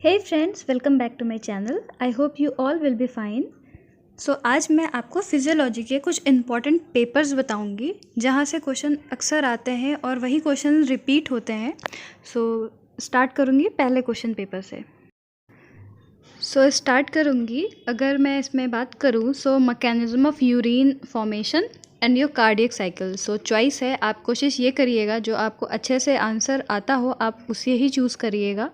Hey friends, welcome back to my channel. I hope you all will be fine. So आज मैं आपको physiology के कुछ important papers बताऊंगी जहां से क्वेश्चन अक्सर आते हैं और वही क्वेश्चन रिपीट होते हैं। सो स्टार्ट करूंगी पहले क्वेश्चन पेपर से। स्टार्ट करूंगी। अगर मैं इसमें बात करूं mechanism of urine formation and your cardiac cycle. Choice है, आप कोशिश ये करिएगा जो आपको अच्छे से आंसर आता हो आप उसे ही चूज़ करिएगा,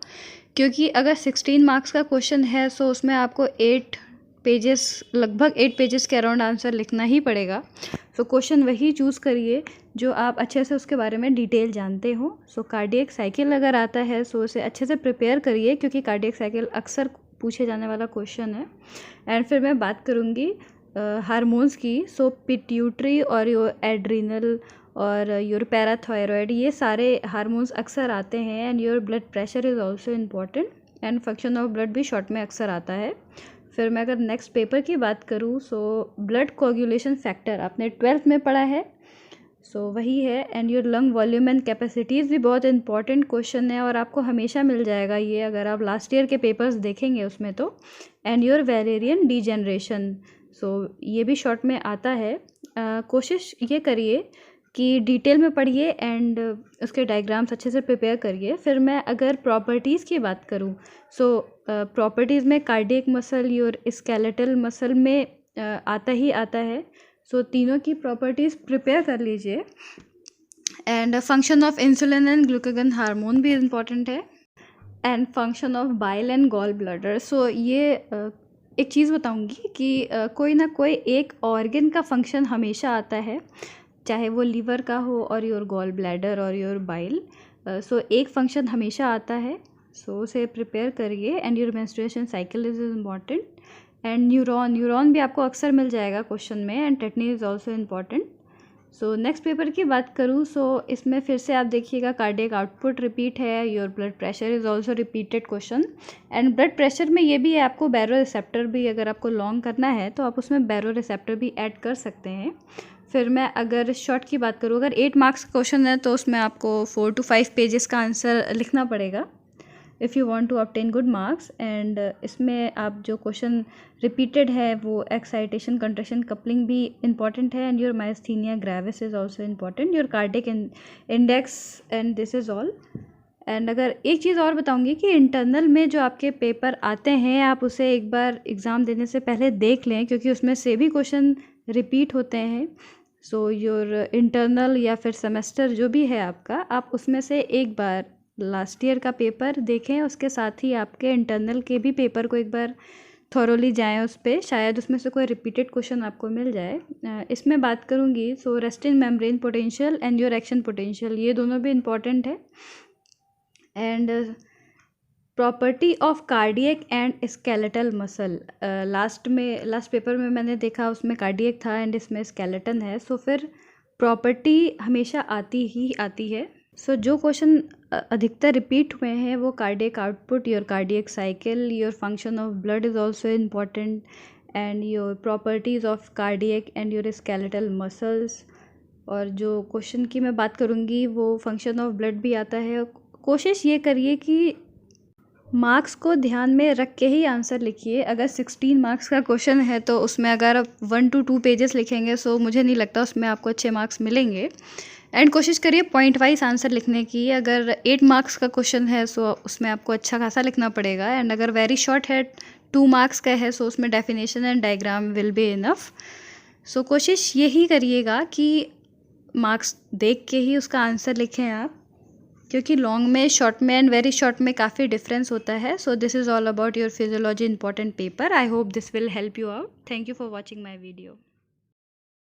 क्योंकि अगर 16 मार्क्स का क्वेश्चन है सो उसमें आपको 8 पेजेस, लगभग 8 पेजेस के अराउंड आंसर लिखना ही पड़ेगा। क्वेश्चन वही चूज़ करिए जो आप अच्छे से उसके बारे में डिटेल जानते हो। कार्डियक साइकिल अगर आता है सो उसे अच्छे से प्रिपेयर करिए, क्योंकि कार्डियक साइकिल अक्सर पूछे जाने वाला क्वेश्चन है। एंड फिर मैं बात करूँगी हार्मोन्स की। पिट्यूटरी और योर एड्रीनल और योर पैराथायरॉयड, ये सारे हार्मोन्स अक्सर आते हैं। And your blood pressure is also important and function of blood भी शॉर्ट में अक्सर आता है। फिर मैं अगर नेक्स्ट पेपर की बात करूँ ब्लड कोagulation फैक्टर आपने 12th में पढ़ा है, वही है। And your lung volume and capacities भी बहुत इंपॉर्टेंट क्वेश्चन है और आपको हमेशा मिल जाएगा ये, अगर आप लास्ट ईयर के पेपर्स देखेंगे उसमें तो। एंड योर वैलेरियन डीजेनरेशन, ये भी शॉर्ट में आता है। कोशिश ये करिए कि डिटेल में पढ़िए एंड उसके डायग्राम्स अच्छे से प्रिपेयर करिए। फिर मैं अगर प्रॉपर्टीज़ की बात करूँ प्रॉपर्टीज़ में cardiac muscle your skeletal muscle में आता ही आता है। तीनों की प्रॉपर्टीज़ प्रिपेयर कर लीजिए। And function of insulin and glucagon hormone भी इम्पॉर्टेंट है। And function of bile and gall bladder. ये एक चीज़ बताऊंगी कि कोई ना कोई एक ऑर्गन का फंक्शन हमेशा आता है, चाहे वो लीवर का हो और योर गॉल ब्लैडर और योर बाइल। एक फंक्शन हमेशा आता है, उसे प्रिपेयर करिए। And your menstruation cycle is important. And neuron भी आपको अक्सर मिल जाएगा क्वेश्चन में। And tetani is also important. Next paper की बात करूँ इसमें फिर से आप देखिएगा कार्डियक आउटपुट रिपीट है, your blood pressure is also repeated question. And blood pressure में ये भी है, आपको बैरो रिसेप्टर भी, अगर आपको लॉन्ग करना है तो आप उसमें बैरो रिसेप्टर भी ऐड कर सकते हैं। फिर मैं अगर शॉर्ट की बात करूँ, अगर 8 मार्क्स का क्वेश्चन है तो उसमें आपको 4 to 5 पेजेस का आंसर लिखना पड़ेगा if you want to obtain good marks. And इसमें आप जो क्वेश्चन रिपीटेड है वो एक्साइटेशन, कंट्रैक्शन, कपलिंग भी इंपॉर्टेंट है। And your myasthenia gravis is also important, your cardiac index, and this is all. And अगर एक चीज़ और बताऊंगी कि इंटरनल में जो आपके पेपर आते हैं आप उसे एक बार एग्ज़ाम देने से पहले देख लें, क्योंकि उसमें से भी क्वेश्चन रिपीट होते हैं। योर इंटरनल या फिर सेमेस्टर जो भी है आपका, आप उसमें से एक बार लास्ट ईयर का पेपर देखें, उसके साथ ही आपके इंटरनल के भी पेपर को एक बार थॉरोली जाएं उस पर, शायद उसमें से कोई रिपीटेड क्वेश्चन आपको मिल जाए। इसमें बात करूँगी resting membrane potential and your action potential, ये दोनों भी इम्पॉर्टेंट है। And property of cardiac and skeletal muscle, last paper में मैंने देखा उसमें कार्डियक था एंड इसमें स्केलेटन है। फिर प्रॉपर्टी हमेशा आती ही आती है। जो क्वेश्चन अधिकतर रिपीट हुए हैं वो cardiac output, your cardiac cycle, your function of blood is also important, and your properties of cardiac and your skeletal muscles. और जो क्वेश्चन की मैं बात करूँगी वो फंक्शन ऑफ ब्लड भी आता है। कोशिश ये करिए कि मार्क्स को ध्यान में रख के ही आंसर लिखिए। अगर 16 मार्क्स का क्वेश्चन है तो उसमें अगर आप 1 to 2 पेजेस लिखेंगे मुझे नहीं लगता उसमें आपको अच्छे मार्क्स मिलेंगे। एंड कोशिश करिए पॉइंट वाइज आंसर लिखने की। अगर 8 मार्क्स का क्वेश्चन है उसमें आपको अच्छा खासा लिखना पड़ेगा। एंड अगर वेरी शॉर्ट है 2 मार्क्स का है उसमें definition and diagram will be enough. कोशिश यही करिएगा कि मार्क्स देख के ही उसका आंसर लिखें आप, क्योंकि लॉन्ग में, शॉर्ट में एंड वेरी शॉर्ट में काफ़ी डिफरेंस होता है। This is all about your physiology important paper. I hope this will help you out. Thank you for watching my video.